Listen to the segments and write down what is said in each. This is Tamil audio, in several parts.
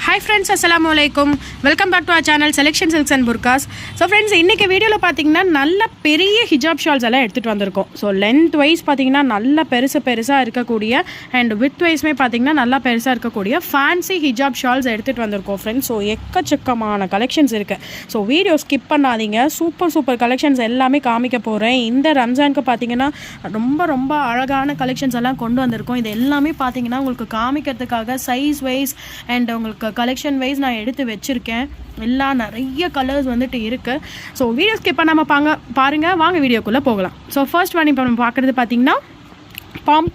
Hi friends, assalamu alaikum. Welcome back to our channel Selection Silks and Burkas. So friends, இன்னைக்கு வீடியோல பாத்தீங்கன்னா நல்ல பெரிய ஹிஜாப் ஷால்ஸ் எல்லாம் எடுத்துட்டு வந்திருக்கோம். ஸோ லென்த் வைஸ் பாத்தீங்கன்னா நல்ல பெருசா இருக்கக்கூடிய அண்ட் வித் வைஸ்மே பாத்தீங்கன்னா நல்லா பெருசா இருக்கக்கூடிய ஃபேன்சி ஹிஜாப் ஷால்ஸ் எடுத்துட்டு வந்திருக்கோம் ஃப்ரெண்ட்ஸ். ஸோ எக்கச்சக்கமான கலெக்ஷன்ஸ் இருக்கு. ஸோ வீடியோ ஸ்கிப் பண்ணாதீங்க. சூப்பர் கலெக்ஷன்ஸ் எல்லாமே காமிக்க போறேன். இந்த ரம்ஜானுக்கு பாத்தீங்கன்னா ரொம்ப அழகான கலெக்ஷன்ஸ் எல்லாம் கொண்டு வந்திருக்கோம். இது எல்லாமே பாத்தீங்கன்னா உங்களுக்கு காமிக்கிறதுக்காக சைஸ் வைஸ் அண்ட் உங்களுக்கு கலெக்ஷன் வைஸ் நான் எடுத்து வச்சுருக்கேன். எல்லாம் நிறைய கலர்ஸ் வந்துட்டு இருக்குது. ஸோ வீடியோ ஸ்கிப் பண்ணாமல் பாருங்கள். வாங்க வீடியோக்குள்ளே போகலாம். ஸோ ஃபர்ஸ்ட் ஒன் இப்போ நம்ம பார்க்குறது பார்த்திங்கன்னா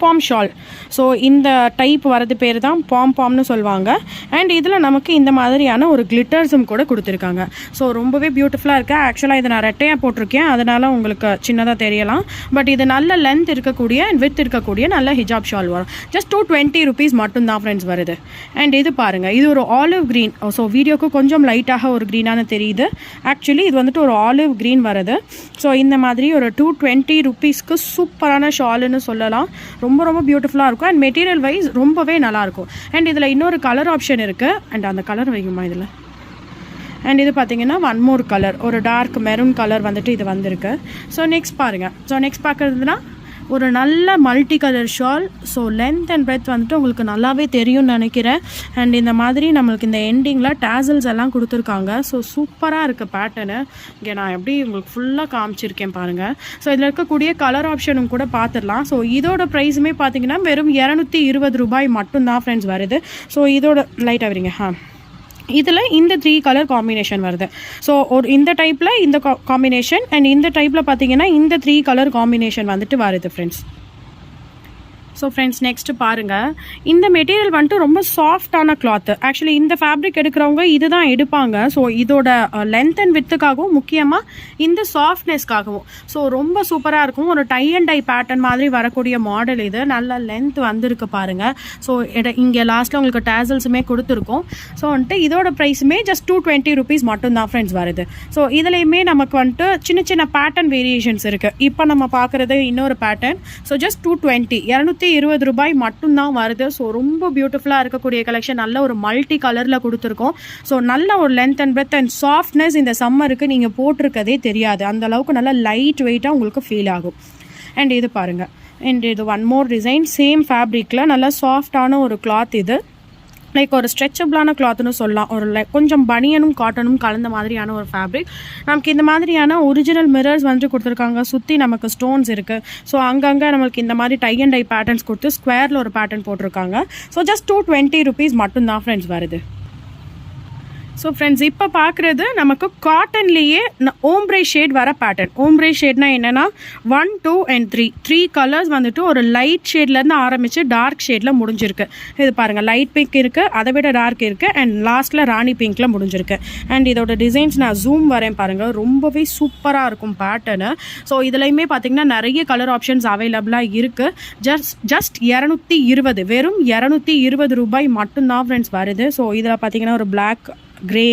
பாம் ஷால். ஸோ இந்த டைப் வரது பேர் தான் பாம்னு சொல்லுவாங்க. அண்ட் இதில் நமக்கு இந்த மாதிரியான ஒரு கிளிட்டர்ஸும் கூட கொடுத்துருக்காங்க. ஸோ ரொம்பவே பியூட்டிஃபுல்லாக இருக்குது. ஆக்சுவலாக இதை நான் ரெட்டையாக போட்டிருக்கேன், அதனால் உங்களுக்கு சின்னதாக தெரியலாம். பட் இது நல்ல லென்த் இருக்கக்கூடிய அண்ட் வித் இருக்கக்கூடிய நல்ல ஹிஜாப் ஷால் வரும். ஜஸ்ட் 220 rupees மட்டும்தான் ஃப்ரெண்ட்ஸ் வருது. அண்ட் இது பாருங்கள், இது ஒரு ஆலிவ் க்ரீன். ஸோ வீடியோக்கு கொஞ்சம் லைட்டாக ஒரு க்ரீனான தெரியுது. ஆக்சுவலி இது வந்துட்டு ஒரு ஆலிவ் க்ரீன் வருது. ஸோ இந்த மாதிரி ஒரு 220 rupeesக்கு சூப்பரான ஷாலுன்னு சொல்லலாம். ரொம்ப பியூட்டிஃபுல்லாக இருக்கும் அண்ட் மெட்டீரியல் வைஸ் ரொம்பவே நல்லாயிருக்கும். அண்ட் இதில் இன்னொரு கலர் ஆப்ஷன் இருக்குது. அண்ட் அந்த கலர் வைக்குமா இதில். அண்ட் இது பார்த்தீங்கன்னா ஒன் மோர் கலர், ஒரு டார்க் மெரூன் கலர் வந்துட்டு இது வந்திருக்கு. ஸோ நெக்ஸ்ட் பாருங்கள். ஸோ நெக்ஸ்ட் பார்க்குறதுனா ஒரு நல்ல multi colour shawl. So length and breadth வந்துட்டு உங்களுக்கு நல்லாவே தெரியும்னு நினைக்கிறேன். அண்ட் இந்த மாதிரி நம்மளுக்கு இந்த எண்டிங்கில் டேசல்ஸ் எல்லாம் கொடுத்துருக்காங்க. ஸோ சூப்பராக இருக்குது பேட்டர்னு. இங்கே நான் எப்படி உங்களுக்கு ஃபுல்லாக காமிச்சிருக்கேன் பாருங்கள். ஸோ இதில் இருக்கக்கூடிய கலர் ஆப்ஷனும் கூட பார்த்துடலாம். ஸோ இதோட ப்ரைஸுமே பார்த்தீங்கன்னா வெறும் 220 ரூபாய் மட்டும்தான் ஃப்ரெண்ட்ஸ் வருது. ஸோ இதோட லைட்டாக வரீங்க. இதில் இந்த 3 கலர் காம்பினேஷன் வருது. ஸோ இந்த டைப்பில் இந்த காம்பினேஷன் அண்ட் இந்த டைப்பில் பார்த்தீங்கன்னா இந்த 3 கலர் காம்பினேஷன் வந்துட்டு வருது ஃப்ரெண்ட்ஸ். ஸோ ஃப்ரெண்ட்ஸ் நெக்ஸ்ட்டு பாருங்கள். இந்த மெட்டீரியல் வந்துட்டு ரொம்ப சாஃப்டான கிளாத்து. ஆக்சுவலி இந்த ஃபேப்ரிக் எடுக்கிறவங்க இது தான் எடுப்பாங்க. ஸோ இதோட லென்த் அண்ட் வித்துக்காகவும் முக்கியமாக இந்த சாஃப்ட்னஸ்க்காகவும் ஸோ ரொம்ப சூப்பராக இருக்கும். ஒரு டை அண்ட் டை பேட்டர்ன் மாதிரி வரக்கூடிய மாடல் இது. நல்ல லென்த் வந்திருக்கு பாருங்கள். ஸோ இங்கே லாஸ்ட்டில் உங்களுக்கு டேசல்ஸுமே கொடுத்துருக்கோம். ஸோ வந்துட்டு இதோட ப்ரைஸுமே ஜஸ்ட் 220 rupees மட்டும்தான் ஃப்ரெண்ட்ஸ் வருது. ஸோ இதுலேயுமே நமக்கு வந்துட்டு சின்ன பேட்டர்ன் வேரியேஷன்ஸ் இருக்குது. இப்போ நம்ம பார்க்குறது இன்னொரு பேட்டர்ன். ஸோ ஜஸ்ட் 220 ரூபாய் மட்டும்தான் வருது. ஸோ ரொம்ப பியூட்டிஃபுல்லாக இருக்கக்கூடிய கலெக்ஷன். நல்ல ஒரு மல்டி கலரில் கொடுத்துருக்கோம். ஸோ நல்ல ஒரு length and breadth and softness இந்த சம்மருக்கு நீங்கள் போட்டிருக்கதே தெரியாது. அந்த அளவுக்கு நல்ல லைட் வெயிட்டாக உங்களுக்கு ஃபீல் ஆகும். அண்ட் இது பாருங்கள். அண்ட் இது ஒன் மோர் டிசைன் சேம் ஃபேப்ரிக்கில் நல்ல சாஃப்டான ஒரு கிளாத். இது லைக் ஒரு ஸ்ட்ரெச்சபிளான கிளாத்னு சொல்லலாம். ஒரு கொஞ்சம் பனியனும் காட்டனும் கலந்த மாதிரியான ஒரு ஃபேப்ரிக். நமக்கு இந்த மாதிரியான ஒரிஜினல் மிரர்ஸ் வந்துட்டு கொடுத்துருக்காங்க. சுற்றி நமக்கு ஸ்டோன்ஸ் இருக்குது. ஸோ அங்கங்கே நம்மளுக்கு இந்த மாதிரி டை அண்ட் டை பேட்டர்ன்ஸ் கொடுத்து ஸ்கொயரில் ஒரு பேட்டர்ன் போட்டிருக்காங்க. ஸோ ஜஸ்ட் 220 rupees மட்டும்தான் ஃப்ரெண்ட்ஸ் வருது. ஸோ ஃப்ரெண்ட்ஸ் இப்போ பார்க்குறது நமக்கு காட்டன்லேயே ஓம்ப்ரே ஷேட் வர பேட்டர்ன். ஓம்ப்ரே ஷேட்னா என்னென்னா 1, 2 and 3 கலர்ஸ் வந்துட்டு ஒரு லைட் ஷேட்லேருந்து ஆரம்பித்து டார்க் ஷேடில் முடிஞ்சிருக்கு. இது பாருங்கள், லைட் பிங்க் இருக்குது, அதை விட டார்க் இருக்குது, அண்ட் லாஸ்ட்டில் ராணி பிங்க்கில் முடிஞ்சிருக்கு. அண்ட் இதோட டிசைன்ஸ் நான் ஜூம் வரேன் பாருங்கள். ரொம்பவே சூப்பராக இருக்கும் பேட்டர்னு. ஸோ இதுலையுமே பார்த்திங்கன்னா நிறைய கலர் ஆப்ஷன்ஸ் அவைலபிளாக இருக்குது. ஜஸ்ட் 220 வெறும் 220 ரூபாய் மட்டும்தான் ஃப்ரெண்ட்ஸ் வருது. ஸோ இதில் பார்த்திங்கன்னா ஒரு பிளாக் கிரே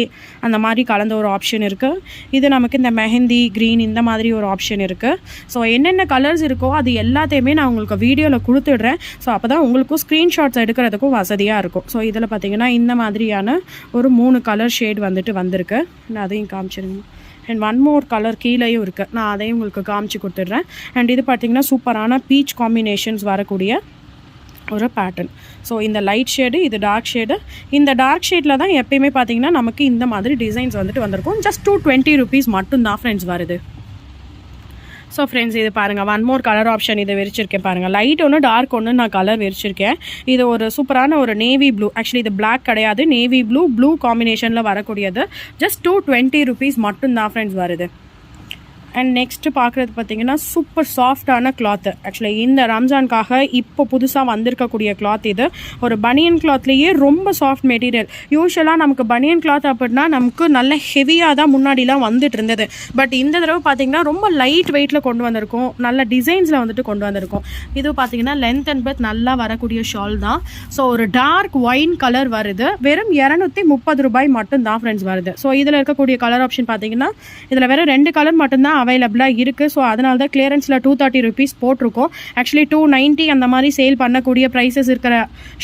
அந்த மாதிரி கலந்த ஒரு ஆப்ஷன் இருக்குது. இது நமக்கு இந்த மெஹந்தி க்ரீன் இந்த மாதிரி ஒரு ஆப்ஷன் இருக்குது. ஸோ என்னென்ன கலர்ஸ் இருக்கோ அது எல்லாத்தையுமே நான் உங்களுக்கு வீடியோவில் கொடுத்துடுறேன். ஸோ அப்போ தான் உங்களுக்கும் ஸ்க்ரீன்ஷாட்ஸ் எடுக்கிறதுக்கும் வசதியாக இருக்கும். ஸோ இதில் பார்த்திங்கன்னா இந்த மாதிரியான ஒரு 3 கலர் ஷேட் வந்துட்டு வந்திருக்கு. நான் அதையும் காமிச்சிருங்க. அண்ட் ஒன் மோர் கலர் கீழேயும் இருக்குது. நான் அதையும் உங்களுக்கு காமிச்சு கொடுத்துட்றேன். அண்ட் இது பார்த்திங்கன்னா சூப்பரான பீச் காம்பினேஷன்ஸ் வரக்கூடிய ஒரு பேட்டர்ன். ஸோ இந்த லைட் ஷேடு, இது டார்க் ஷேடு. இந்த டார்க் ஷேடில் தான் எப்பயுமே பார்த்தீங்கன்னா நமக்கு இந்த மாதிரி டிசைன்ஸ் வந்துட்டு வந்திருக்கும். ஜஸ்ட் 220 rupees மட்டும்தான் ஃப்ரெண்ட்ஸ் வருது. ஸோ ஃப்ரெண்ட்ஸ் இது பாருங்கள், ஒன் மோர் கலர் ஆப்ஷன் இதை விரிச்சிருக்கேன் பாருங்கள். லைட் ஒன்று டார்க் ஒன்று நான் கலர் விரிச்சிருக்கேன். இது ஒரு சூப்பரான ஒரு நேவி ப்ளூ. ஆக்சுவலி இது பிளாக் கிடையாது, நேவி ப்ளூ காம்பினேஷனில் வரக்கூடியது. ஜஸ்ட் 220 rupees மட்டும்தான் ஃப்ரெண்ட்ஸ் வருது. அண்ட் நெக்ஸ்ட்டு பார்க்குறது பார்த்திங்கன்னா சூப்பர் சாஃப்டான கிளாத்து. ஆக்சுவலி இந்த ரம்ஜானுக்காக இப்போ புதுசாக வந்திருக்கக்கூடிய கிளாத் இது. ஒரு பனியன் கிளாத்லேயே ரொம்ப சாஃப்ட் மெட்டீரியல். யூஸ்வலாக நமக்கு பனியன் கிளாத் அப்படின்னா நமக்கு நல்ல ஹெவியாக தான் முன்னாடிலாம் வந்துட்டு இருந்தது. பட் இந்த தடவை பார்த்திங்கன்னா ரொம்ப லைட் வெயிட்டில் கொண்டு வந்திருக்கோம். நல்ல டிசைன்ஸில் வந்துட்டு கொண்டு வந்திருக்கோம். இது பார்த்திங்கன்னா லென்த் அண்ட் பிரெத் நல்லா வரக்கூடிய ஷால் தான். ஸோ ஒரு டார்க் ஒயின் கலர் வருது. வெறும் 230 ரூபாய் மட்டும்தான் ஃப்ரெண்ட்ஸ் வருது. ஸோ இதில் இருக்கக்கூடிய கலர் ஆப்ஷன் பார்த்திங்கன்னா இதில் வெறும் 2 கலர் மட்டும்தான் அவைலபிளாக இருக்குது. ஸோ அதனால தான் கிளியரன்ஸில் 230 rupees போட்டிருக்கோம். ஆக்சுவலி 290 அந்த மாதிரி சேல் பண்ணக்கூடிய ப்ரைஸஸ் இருக்கிற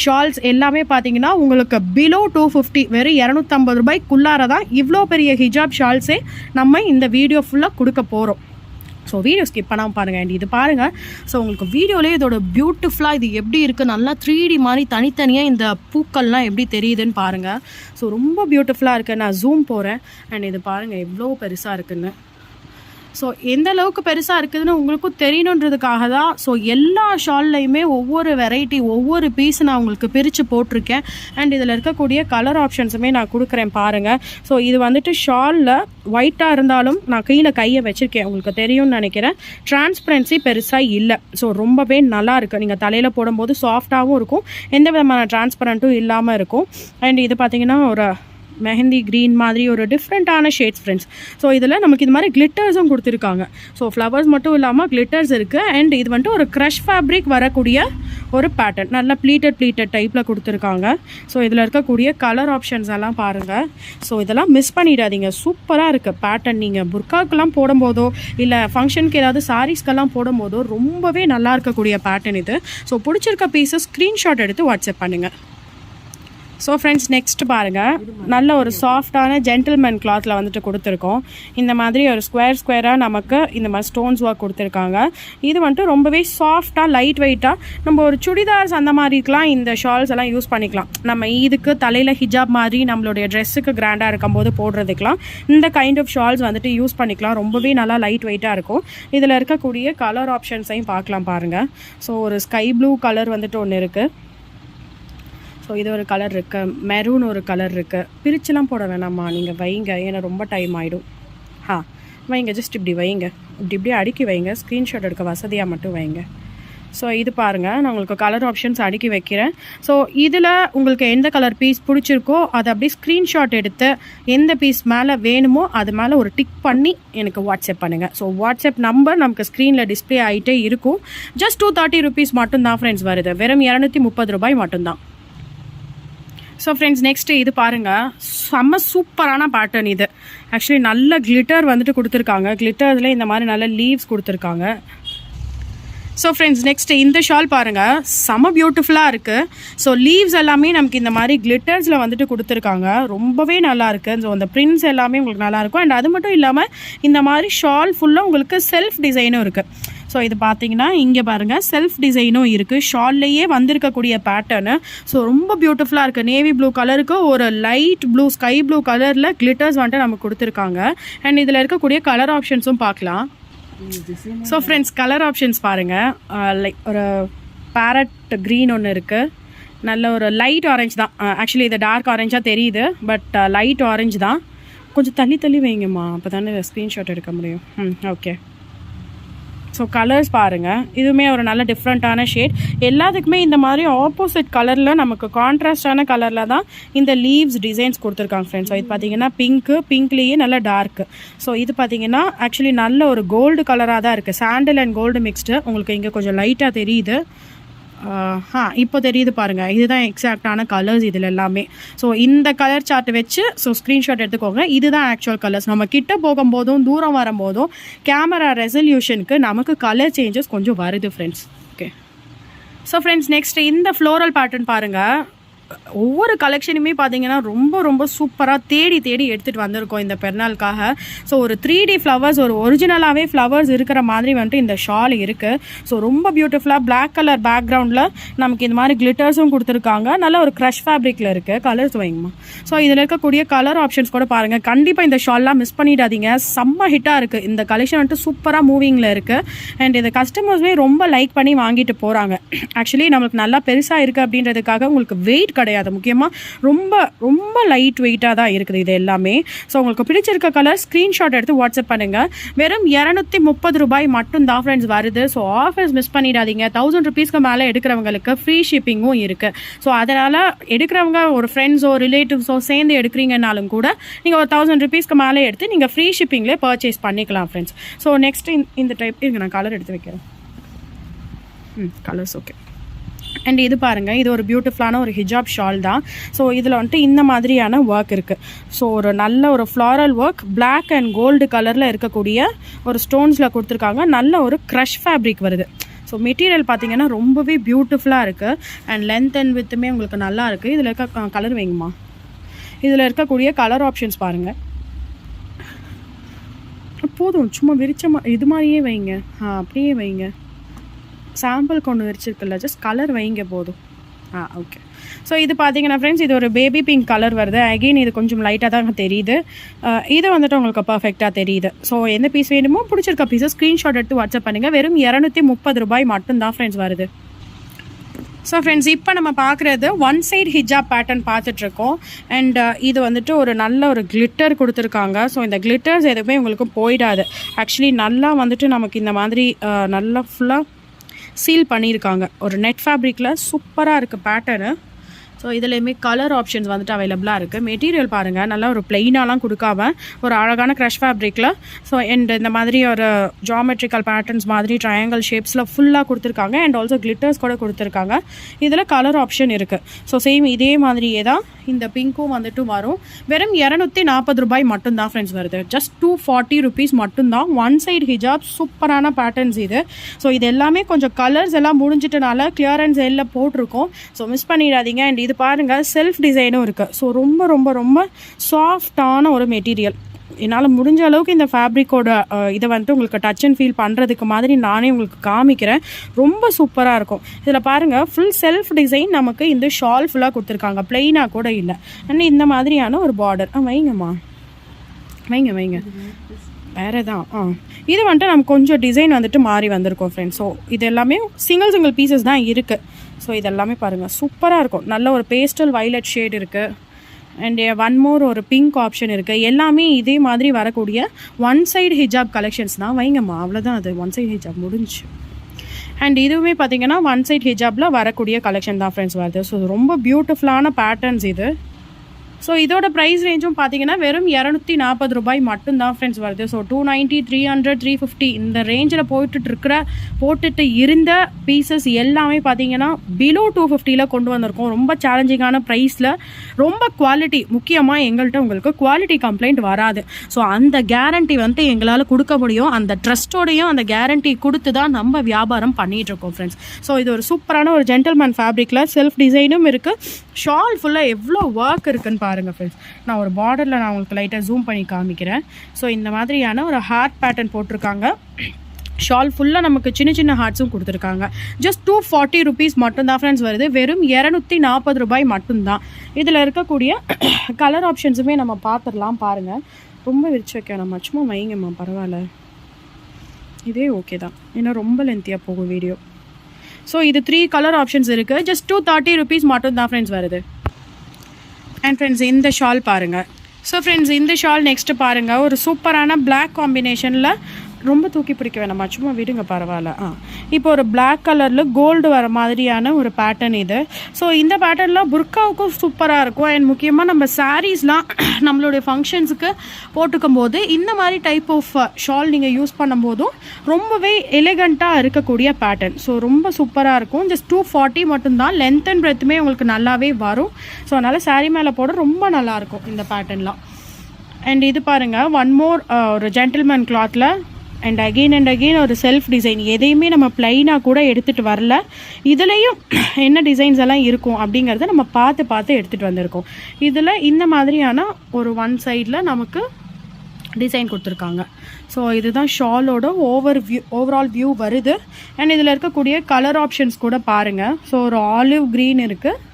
ஷால்ஸ் எல்லாமே பார்த்தீங்கன்னா உங்களுக்கு பிலோ 250 வெறும் 250 ரூபாய்க்குள்ளார தான் இவ்வளோ பெரிய ஹிஜாப் ஷால்ஸே நம்ம இந்த வீடியோ ஃபுல்லாக கொடுக்க போகிறோம். ஸோ வீடியோ ஸ்கிப் பண்ணாமல் பாருங்கள். அண்ட் இது பாருங்கள். ஸோ உங்களுக்கு வீடியோலேயே இதோட பியூட்டிஃபுல்லாக இது எப்படி இருக்குது, நல்லா 3D மாதிரி தனித்தனியாக இந்த பூக்கள்லாம் எப்படி தெரியுதுன்னு பாருங்கள். ஸோ ரொம்ப பியூட்டிஃபுல்லாக இருக்குது. நான் ஜூம் போகிறேன். அண்ட் இது பாருங்கள் எவ்வளோ பெருசாக இருக்குன்னு. ஸோ எந்த அளவுக்கு பெருசாக இருக்குதுன்னு உங்களுக்கும் தெரியணுன்றதுக்காக தான் ஸோ எல்லா ஷால்லையுமே ஒவ்வொரு வெரைட்டி ஒவ்வொரு பீஸ் நான் உங்களுக்கு பிரித்து போட்டிருக்கேன். அண்ட் இதில் இருக்கக்கூடிய கலர் ஆப்ஷன்ஸுமே நான் கொடுக்குறேன் பாருங்கள். ஸோ இது வந்துட்டு ஷாலில் ஒயிட்டாக இருந்தாலும் நான் கீழே கையை வச்சுருக்கேன், உங்களுக்கு தெரியும்னு நினைக்கிறேன். டிரான்ஸ்பரன்சி பெருசாக இல்லை. ஸோ ரொம்பவே நல்லா இருக்குது. நீங்கள் தலையில் போடும்போது சாஃப்டாகவும் இருக்கும், எந்த விதமான டிரான்ஸ்பரண்ட்டும் இல்லாமல் இருக்கும். அண்ட் இது பார்த்திங்கன்னா ஒரு மெஹந்தி க்ரீன் மாதிரி ஒரு டிஃப்ரெண்ட்டான ஷேட்ஸ் ஃப்ரெண்ட்ஸ். ஸோ இதில் நமக்கு இது மாதிரி கிளிட்டர்ஸும் கொடுத்துருக்காங்க. ஸோ ஃப்ளவர்ஸ் மட்டும் இல்லாமல் கிளிட்டர்ஸ் இருக்குது. அண்ட் இது வந்துட்டு ஒரு க்ரஷ் ஃபேப்ரிக் வரக்கூடிய ஒரு பேட்டர்ன், நல்லா ப்ளீட்டட் டைப்பில் கொடுத்துருக்காங்க. ஸோ இதில் இருக்கக்கூடிய கலர் ஆப்ஷன்ஸ் எல்லாம் பாருங்கள். ஸோ இதெல்லாம் மிஸ் பண்ணிடாதீங்க, சூப்பராக இருக்குது பேட்டர்ன். நீங்கள் புர்காக்கெல்லாம் போடும்போதோ இல்லை ஃபங்க்ஷனுக்கு ஏதாவது சாரீஸ்க்கெல்லாம் போடும்போதோ ரொம்பவே நல்லா இருக்கக்கூடிய பேட்டர்ன் இது. ஸோ பிடிச்சிருக்க பீஸஸ் ஸ்க்ரீன்ஷாட் எடுத்து வாட்ஸ்அப் பண்ணுங்கள். ஸோ ஃப்ரெண்ட்ஸ் நெக்ஸ்ட் பாருங்கள், நல்ல ஒரு சாஃப்டான ஜென்டில்மேன் கிளாத்தில் வந்துட்டு கொடுத்துருக்கோம். இந்த மாதிரி ஒரு ஸ்கொயராக நமக்கு இந்த மாதிரி ஸ்டோன்ஸ் ஒர்க் கொடுத்துருக்காங்க. இது வந்துட்டு ரொம்பவே சாஃப்டாக லைட் வெயிட்டாக நம்ம ஒரு சுடிதார்ஸ் அந்த மாதிரிக்கெலாம் இந்த ஷால்ஸ் எல்லாம் யூஸ் பண்ணிக்கலாம். நம்ம இதுக்கு தலையில் ஹிஜாப் மாதிரி நம்மளுடைய ட்ரெஸ்ஸுக்கு கிராண்டாக இருக்கும்போது போடுறதுக்கெலாம் இந்த கைண்ட் ஆஃப் ஷால்ஸ் வந்துட்டு யூஸ் பண்ணிக்கலாம். ரொம்பவே நல்லா லைட் வெயிட்டாக இருக்கும். இதில் இருக்கக்கூடிய கலர் ஆப்ஷன்ஸையும் பார்க்கலாம் பாருங்கள். ஸோ ஒரு ஸ்கை ப்ளூ கலர் வந்துட்டு ஒன்று இருக்குது. ஸோ இது ஒரு கலர் இருக்குது, மெரூன் ஒரு கலர் இருக்குது. பிரிச்சுலாம் போட வேணாம்மா, நீங்கள் வைங்க, ஏன்னா ரொம்ப டைம் ஆகிடும். வைங்க, ஜஸ்ட் இப்படி வைங்க, இப்படி அடுக்கி வைங்க, ஸ்க்ரீன்ஷாட் எடுக்க வசதியாக மட்டும் வைங்க. ஸோ இது பாருங்கள், நான் உங்களுக்கு கலர் ஆப்ஷன்ஸ் அடுக்கி வைக்கிறேன். ஸோ இதில் உங்களுக்கு எந்த கலர் பீஸ் பிடிச்சிருக்கோ அதை அப்படியே ஸ்க்ரீன்ஷாட் எடுத்து எந்த பீஸ் மேலே வேணுமோ அது மேலே ஒரு டிக் பண்ணி எனக்கு வாட்ஸ்அப் பண்ணுங்கள். ஸோ வாட்ஸ்அப் நம்பர் நமக்கு ஸ்க்ரீனில் டிஸ்பிளே ஆகிட்டே இருக்கும். ஜஸ்ட் 230 rupees மட்டும்தான் ஃப்ரெண்ட்ஸ் வருது, வெறும் 230 ரூபாய் மட்டும்தான். ஸோ ஃப்ரெண்ட்ஸ் நெக்ஸ்ட்டு இது பாருங்கள், செம்ம சூப்பரான பேட்டர்ன் இது. ஆக்சுவலி நல்ல கிளிட்டர் வந்துட்டு கொடுத்துருக்காங்க. கிளிட்டர்ஸில் இந்த மாதிரி நல்ல லீவ்ஸ் கொடுத்துருக்காங்க. ஸோ ஃப்ரெண்ட்ஸ் நெக்ஸ்ட்டு இந்த ஷால் பாருங்கள், செம்ம பியூட்டிஃபுல்லாக இருக்குது. ஸோ லீவ்ஸ் எல்லாமே நமக்கு இந்த மாதிரி கிளிட்டர்ஸில் வந்துட்டு கொடுத்துருக்காங்க. ரொம்பவே நல்லாயிருக்கு. ஸோ அந்த பிரிண்ட்ஸ் எல்லாமே உங்களுக்கு நல்லாயிருக்கும். அண்ட் அது மட்டும் இல்லாமல் இந்த மாதிரி ஷால் ஃபுல்லாக உங்களுக்கு செல்ஃப் டிசைனும் இருக்குது. ஸோ இது பார்த்தீங்கன்னா இங்கே பாருங்கள், செல்ஃப் டிசைனும் இருக்குது. ஷால்லையே வந்திருக்கக்கூடிய பேட்டர்னு. ஸோ ரொம்ப பியூட்டிஃபுல்லாக இருக்குது. நேவி ப்ளூ கலருக்கு ஒரு லைட் ப்ளூ ஸ்கை ப்ளூ கலரில் கிளிட்டர்ஸ் வந்துட்டு நமக்கு கொடுத்துருக்காங்க. அண்ட் இதில் இருக்கக்கூடிய கலர் ஆப்ஷன்ஸும் பார்க்கலாம். ஸோ ஃப்ரெண்ட்ஸ் கலர் ஆப்ஷன்ஸ் பாருங்கள், லைக் ஒரு பேரட் க்ரீன் ஒன்று இருக்குது, நல்ல ஒரு லைட் ஆரஞ்சு தான். ஆக்சுவலி இது டார்க் ஆரஞ்சாக தெரியுது, பட் லைட் ஆரஞ்சு தான். கொஞ்சம் தள்ளி வைங்கம்மா, அப்போ தானே ஸ்க்ரீன்ஷாட் எடுக்க முடியும். ஓகே. ஸோ கலர்ஸ் பாருங்கள், இதுவுமே ஒரு நல்ல டிஃப்ரெண்ட்டான ஷேட். எல்லாத்துக்குமே இந்த மாதிரி ஆப்போசிட் கலரில் நமக்கு கான்ட்ராஸ்டான கலரில் தான் இந்த லீவ்ஸ் டிசைன்ஸ் கொடுத்துருக்காங்க ஃப்ரெண்ட்ஸ். ஸோ இது பார்த்தீங்கன்னா பிங்க்லேயே நல்ல டார்க்கு. ஸோ இது பார்த்தீங்கன்னா ஆக்சுவலி நல்ல ஒரு கோல்டு கலராக தான் இருக்குது. சாண்டில் அண்ட் கோல்டு மிக்ஸ்டு. உங்களுக்கு இங்கே கொஞ்சம் லைட்டாக தெரியுது. இப்போ தெரியுது பாருங்கள், இதுதான் எக்ஸாக்டான கலர்ஸ் இதில் எல்லாமே. ஸோ இந்த கலர் சார்ட் வச்சு ஸ்க்ரீன்ஷாட் எடுத்துக்கோங்க. இதுதான் ஆக்சுவல் கலர்ஸ். நம்ம கிட்ட போகும்போதும் தூரம் வரும்போதும் கேமரா ரெசல்யூஷனுக்கு நமக்கு கலர் சேஞ்சஸ் கொஞ்சம் வருது friends. Okay. So friends next இந்த ஃப்ளோரல் பேட்டர்ன் பாருங்கள். ஒவ்வொரு கலெக்ஷனுமே பார்த்தீங்கன்னா ரொம்ப சூப்பராக தேடி எடுத்துகிட்டு வந்திருக்கோம் இந்த பெருநாளுக்காக. ஸோ ஒரு 3D ஃப்ளவர்ஸ், ஒரு ஒரிஜினலாகவே ஃப்ளவர்ஸ் இருக்கிற மாதிரி வந்துட்டு இந்த ஷால் இருக்குது. ஸோ ரொம்ப பியூட்டிஃபுல்லாக பிளாக் கலர் பேக்ரவுண்டில் நமக்கு இந்த மாதிரி கிளிட்டர்ஸும் கொடுத்துருக்காங்க. நல்ல ஒரு க்ரஷ் ஃபேப்ரிக்கில் இருக்குது. கலர்ஸ் வைங்கம்மா. ஸோ இதில் இருக்கக்கூடிய கலர் ஆப்ஷன்ஸ் கூட பாருங்கள். கண்டிப்பாக இந்த ஷால்லாம் மிஸ் பண்ணிடாதீங்க, செம்ம ஹிட்டாக இருக்குது. இந்த கலெக்ஷன் வந்துட்டு சூப்பராக மூவிங்கில் இருக்குது. அண்ட் இந்த கஸ்டமர்ஸுமே ரொம்ப லைக் பண்ணி வாங்கிட்டு போகிறாங்க. ஆக்சுவலி நம்மளுக்கு நல்லா பெருசாக இருக்குது அப்படின்றதுக்காக உங்களுக்கு வெயிட் கிடையாது, முக்கியமாக ரொம்ப லைட் வெயிட்டாக தான் இருக்குது இது எல்லாமே. ஸோ உங்களுக்கு பிடிச்சிருக்க கலர் ஸ்க்ரீன்ஷாட் எடுத்து வாட்ஸ்அப் பண்ணுங்கள். வெறும் 230 ரூபாய் மட்டும் தான் ஃப்ரெண்ட்ஸ் வருது. ஸோ ஆஃபர்ஸ் மிஸ் பண்ணிடாதீங்க. 1000 rupeesக்கு மேலே எடுக்கிறவங்களுக்கு ஃப்ரீ ஷிப்பிங்கும் இருக்குது. ஸோ அதனால் எடுக்கிறவங்க ஒரு ஃப்ரெண்ட்ஸோ ரிலேட்டிவ்ஸோ சேர்ந்து எடுக்கிறீங்கன்னாலும் கூட நீங்கள் ஒரு 1000 rupeesக்கு மேலே எடுத்து நீங்கள் ஃப்ரீ ஷிப்பிங்லேயே பர்ச்சேஸ் பண்ணிக்கலாம் ஃப்ரெண்ட்ஸ். ஸோ நெக்ஸ்ட் இந்த டைப் இருங்க, நான் கலர் எடுத்து வைக்கிறேன். Colours okay. அண்ட் இது பாருங்கள், இது ஒரு பியூட்டிஃபுல்லான ஒரு ஹிஜாப் ஷால் தான். ஸோ இதில் வந்துட்டு இந்த மாதிரியான ஒர்க் இருக்குது. ஸோ ஒரு நல்ல ஒரு floral work, black and gold கலரில் இருக்கக்கூடிய ஒரு ஸ்டோன்ஸில் கொடுத்துருக்காங்க. நல்ல ஒரு க்ரஷ் ஃபேப்ரிக் வருது. ஸோ மெட்டீரியல் பார்த்தீங்கன்னா ரொம்பவே பியூட்டிஃபுல்லாக இருக்குது. அண்ட் லென்த் அண்ட் வித்துமே உங்களுக்கு நல்லா இருக்குது. இதில் இருக்க கலர் வைங்கம்மா. இதில் இருக்கக்கூடிய கலர் ஆப்ஷன்ஸ் பாருங்கள். போதும், சும்மா விரிச்சமாக இது மாதிரியே வைங்க. அப்படியே வைங்க. சாம்பிள் கொண்டு விரிச்சிருக்குல்ல, ஜஸ்ட் கலர் வைங்க போதும். ஓகே. ஸோ இது பார்த்தீங்கன்னா ஃப்ரெண்ட்ஸ், இது ஒரு பேபி பிங்க் கலர் வருது. அகெயின் இது கொஞ்சம் லைட்டாக தான் தெரியுது. இது வந்துட்டு உங்களுக்கு பர்ஃபெக்டாக தெரியுது. ஸோ எந்த பீஸ் வேணுமோ பிடிச்சிருக்க பீஸை ஸ்க்ரீன்ஷாட் எடுத்து வாட்ஸ்அப் பண்ணுங்கள். வெறும் 230 ரூபாய் மட்டும்தான் ஃப்ரெண்ட்ஸ் வருது. ஸோ ஃப்ரெண்ட்ஸ், இப்போ நம்ம பார்க்குறது ஒன் சைட் ஹிஜாப் பேட்டர்ன் பார்த்துட்ருக்கோம். அண்ட் இது வந்துட்டு ஒரு நல்ல ஒரு கிளிட்டர் கொடுத்துருக்காங்க. ஸோ இந்த கிளிட்டர்ஸ் எதுவுமே உங்களுக்கு போயிடாது. ஆக்சுவலி நல்லா வந்துட்டு நமக்கு இந்த மாதிரி நல்லா ஃபுல்லாக சீல் பண்ணியிருக்காங்க. ஒரு நெட் ஃபேப்ரிக்கில் சூப்பராக இருக்குது பேட்டர்னு. ஸோ இதுலேயுமே கலர் ஆப்ஷன்ஸ் வந்துட்டு அவைலபிளாக இருக்குது. மெட்டீரியல் பாருங்கள், நல்லா ஒரு பிளெயினாலாம் கொடுக்காம ஒரு அழகான க்ரஷ் ஃபேப்ரிக்கில். ஸோ அண்ட் இந்த மாதிரி ஒரு ஜாமெட்ரிக்கல் பேட்டர்ன்ஸ் மாதிரி ட்ரையாங்கிள் ஷேப்ஸில் ஃபுல்லாக கொடுத்துருக்காங்க. அண்ட் ஆல்சோ கிளிட்டர்ஸ் கூட கொடுத்துருக்காங்க. இதில் கலர் ஆப்ஷன் இருக்குது. ஸோ சேம் இதே மாதிரியே தான் இந்த பிங்க்கும் வந்துட்டு வரும். வெறும் 240 ரூபாய் மட்டும்தான் ஃப்ரெண்ட்ஸ் வருது. ஜஸ்ட் 240 ருபீஸ் மட்டும்தான். ஒன் சைடு ஹிஜாப், சூப்பரான பேட்டர்ன்ஸ் இது. ஸோ இது எல்லாமே கொஞ்சம் கலர்ஸ் எல்லாம் முடிஞ்சிட்டனால கிளியரன்ஸ் எல்லாம் போட்டிருக்கோம். ஸோ மிஸ் பண்ணிடாதீங்க. அண்ட் இது பாருங்கள், செல்ஃப் டிசைனும் இருக்குது. ஸோ ரொம்ப ரொம்ப ரொம்ப சாஃப்டான ஒரு மெட்டீரியல். என்னால் முடிஞ்ச அளவுக்கு இந்த ஃபேப்ரிக்கோட இதை வந்துட்டு உங்களுக்கு டச் அண்ட் ஃபீல் பண்ணுறதுக்கு மாதிரி நானே உங்களுக்கு காமிக்கிறேன். ரொம்ப சூப்பராக இருக்கும். இதில் பாருங்கள், ஃபுல் செல்ஃப் டிசைன் நமக்கு இந்த ஷால் ஃபுல்லாக கொடுத்துருக்காங்க. பிளெயினாக கூட இல்லை. அண்ட் இந்த மாதிரியான ஒரு பார்டர். வைங்கம்மா, வைங்க வைங்க. வேறு தான். இது வந்துட்டு நமக்கு கொஞ்சம் டிசைன் வந்துட்டு மாறி வந்திருக்கும் ஃப்ரெண்ட்ஸ். ஸோ இது எல்லாமே சிங்கிள் பீசஸ் தான் இருக்குது. ஸோ இதெல்லாமே பாருங்கள், சூப்பராக இருக்கும். நல்ல ஒரு பேஸ்டல் வயலட் ஷேட் இருக்குது. அண்ட் ஒன் மோர் ஒரு பிங்க் ஆப்ஷன் இருக்குது. எல்லாமே இதே மாதிரி வரக்கூடிய ஒன் சைடு ஹிஜாப் கலெக்ஷன்ஸ் தான். வைங்கம்மா, அவ்வளோதான். அது ஒன் சைடு ஹிஜாப் முடிஞ்சு. அண்ட் இதுவுமே பார்த்தீங்கன்னா ஒன் சைட் ஹிஜாபில் வரக்கூடிய கலெக்ஷன் தான் ஃப்ரெண்ட்ஸ் வருது. ஸோ ரொம்ப பியூட்டிஃபுல்லான பேட்டர்ன்ஸ் இது. ஸோ இதோட ப்ரைஸ் ரேஞ்சும் பார்த்தீங்கன்னா வெறும் 240 ரூபாய் மட்டும்தான் ஃப்ரெண்ட்ஸ் வருது. ஸோ 290, 300, 350 இந்த ரேஞ்சில் போட்டுட்டு இருந்த பீசஸ் எல்லாமே பார்த்தீங்கன்னா பிலோ 250 கொண்டு வந்திருக்கோம். ரொம்ப சேலஞ்சிங்கான ப்ரைஸில், ரொம்ப குவாலிட்டி. முக்கியமாக எங்கள்கிட்ட உங்களுக்கு குவாலிட்டி கம்ப்ளைண்ட் வராது. ஸோ அந்த கேரண்டி வந்துட்டு எங்களால் கொடுக்க முடியும். அந்த ட்ரஸ்ட்டோடையும் அந்த கேரண்டி கொடுத்து தான் நம்ம வியாபாரம் பண்ணிகிட்ருக்கோம் ஃப்ரெண்ட்ஸ். ஸோ இது ஒரு சூப்பரான ஒரு ஜென்டில்மேன் ஃபேப்ரிக்கில் செல்ஃப் டிசைனும் இருக்குது. ஷால் ஃபுல்லாக எவ்வளோ ஒர்க் இருக்குன்னு பாருங்கள் ஃப்ரெண்ட்ஸ். நான் ஒரு பார்டரில் நான் உங்களுக்கு லைட்டாக ஜூம் பண்ணி காமிக்கிறேன். ஸோ இந்த மாதிரியான ஒரு ஹார்ட் பேட்டர்ன் போட்டிருக்காங்க. ஷால் ஃபுல்லாக நமக்கு சின்ன சின்ன ஹார்ட்ஸும் கொடுத்துருக்காங்க. ஜஸ்ட் 240 ருபீஸ் மட்டும்தான் ஃப்ரெண்ட்ஸ் வருது. வெறும் 240 ரூபாய் மட்டும்தான். இதில் இருக்கக்கூடிய கலர் ஆப்ஷன்ஸுமே நம்ம பார்த்துடலாம். பாருங்கள், ரொம்ப விரிச்சு வைக்க நம்ம சும்மா வைங்கம்மா, பரவாயில்ல. இதே ஓகே தான், ஏன்னா ரொம்ப லென்த்தியாக போகும் வீடியோ. ஸோ இது 3 கலர் ஆப்ஷன்ஸ் இருக்குது. ஜஸ்ட் 230 ருபீஸ் மட்டும் தான் ஃப்ரெண்ட்ஸ் வருது. அண்ட் ஃப்ரெண்ட்ஸ், இந்த ஷால் பாருங்கள். ஸோ ஃப்ரெண்ட்ஸ், இந்த ஷால் நெக்ஸ்ட்டு பாருங்கள். ஒரு சூப்பரான பிளாக் காம்பினேஷனில், ரொம்ப தூக்கி பிடிக்க வேணாமா, சும்மா விடுங்க, பரவாயில்ல. இப்போ ஒரு பிளாக் கலரில் கோல்டு வர மாதிரியான ஒரு பேட்டர்ன் இது. ஸோ இந்த பேட்டர்னில் புர்காவுக்கும் சூப்பராக இருக்கும். அண்ட் முக்கியமாக நம்ம சாரீஸ்லாம் நம்மளுடைய ஃபங்க்ஷன்ஸுக்கு போட்டுக்கும் போது இந்த மாதிரி டைப் ஆஃப் ஷால் நீங்கள் யூஸ் பண்ணும்போதும் ரொம்பவே எலிகண்ட்டாக இருக்கக்கூடிய பேட்டர்ன். ஸோ ரொம்ப சூப்பராக இருக்கும். ஜஸ்ட் 240 மட்டும்தான். லென்த் அண்ட் பிரெத்துமே உங்களுக்கு நல்லாவே வரும். ஸோ அதனால் சாரீ மேலே போட ரொம்ப நல்லாயிருக்கும் இந்த பேட்டர்ன்லாம். அண்ட் இது பாருங்கள், ஒன் மோர் ஒரு ஜென்டில்மேன் கிளாத்தில் அண்ட் அகெயின் ஒரு செல்ஃப் டிசைன். எதையுமே நம்ம ப்ளைனாக கூட எடுத்துகிட்டு வரல. இதுலேயும் என்ன டிசைன்ஸ் எல்லாம் இருக்கும் அப்படிங்கிறத நம்ம பார்த்து எடுத்துகிட்டு வந்திருக்கோம். இதில் இந்த மாதிரியான ஒரு ஒன் சைடில் நமக்கு டிசைன் கொடுத்துருக்காங்க. ஸோ இதுதான் ஷாலோட ஓவரால் வியூ வருது. அண்ட் இதில் இருக்கக்கூடிய கலர் ஆப்ஷன்ஸ் கூட பாருங்கள். ஸோ ஒரு ஆலிவ் க்ரீன் இருக்குது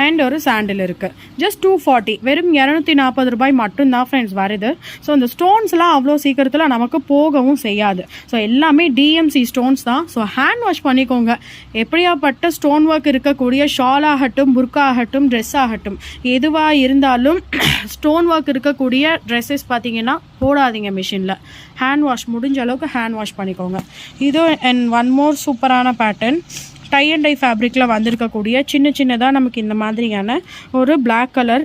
அண்ட் ஒரு சாண்டில் இருக்குது. ஜஸ்ட் 240, வெறும் 240 ரூபாய் மட்டும்தான் ஃப்ரெண்ட்ஸ் வருது. ஸோ இந்த ஸ்டோன்ஸ்லாம் அவ்வளோ சீக்கிரத்தில் நமக்கு போகவும் செய்யாது. ஸோ எல்லாமே டிஎம்சி ஸ்டோன்ஸ் தான். ஸோ ஹேண்ட் வாஷ் பண்ணிக்கோங்க. எப்படியாப்பட்ட ஸ்டோன் ஒர்க் இருக்கக்கூடிய ஷால் ஆகட்டும், புர்கா ஆகட்டும், ட்ரெஸ் ஆகட்டும், எதுவாக இருந்தாலும் ஸ்டோன் ஒர்க் இருக்கக்கூடிய ட்ரெஸ்ஸஸ் பார்த்தீங்கன்னா போடாதீங்க மிஷினில். ஹேண்ட் வாஷ், முடிஞ்ச அளவுக்கு ஹேண்ட் வாஷ் பண்ணிக்கோங்க. இது அண்ட் ஒன் மோர் சூப்பரான பேட்டர்ன். டை அண்ட் டை ஃபேப்ரிக்கில் வந்திருக்கக்கூடிய சின்னதாக நமக்கு இந்த மாதிரியான ஒரு பிளாக் கலர்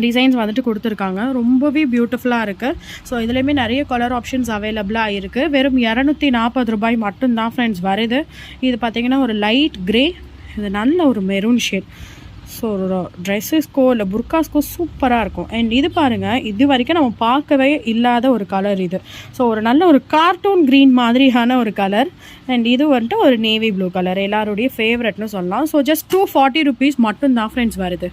டிசைன்ஸ் வந்துட்டு கொடுத்துருக்காங்க. ரொம்பவே பியூட்டிஃபுல்லாக இருக்குது. ஸோ இதுலேயுமே நிறைய கலர் ஆப்ஷன்ஸ் அவைலபிளாக இருக்குது. வெறும் 240 ரூபாய் மட்டும்தான் ஃப்ரெண்ட்ஸ் வருது. இது பார்த்திங்கன்னா ஒரு லைட் க்ரே இது நல்ல ஒரு மெரூன் ஷேட். ஸோ ட்ரெஸ்ஸஸ்க்கோ இல்லை புர்காஸ்க்கோ சூப்பராக இருக்கும். அண்ட் இது பாருங்கள், இது வரைக்கும் நம்ம பார்க்கவே இல்லாத ஒரு கலர் இது. ஸோ ஒரு நல்ல ஒரு கார்ட்டூன் க்ரீன் மாதிரியான ஒரு கலர். அண்ட் இது வந்துட்டு ஒரு நேவி ப்ளூ கலர், எல்லாருடைய ஃபேவரட்னு சொல்லலாம். ஸோ ஜஸ்ட் 240 rupees மட்டும்தான் ஃப்ரெண்ட்ஸ் வருது.